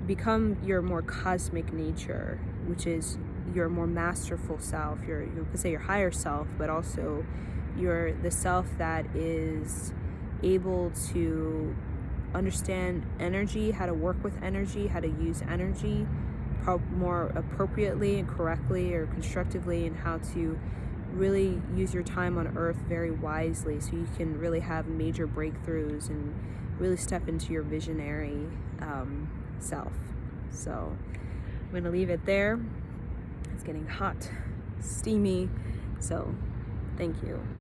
become your more cosmic nature, which is your more masterful self, you could say your higher self, but also the self that is able to understand energy, how to work with energy, how to use energy more appropriately and correctly or constructively, and how to really use your time on earth very wisely, so you can really have major breakthroughs and really step into your visionary self. So I'm going to leave it there. It's getting hot, steamy, so thank you.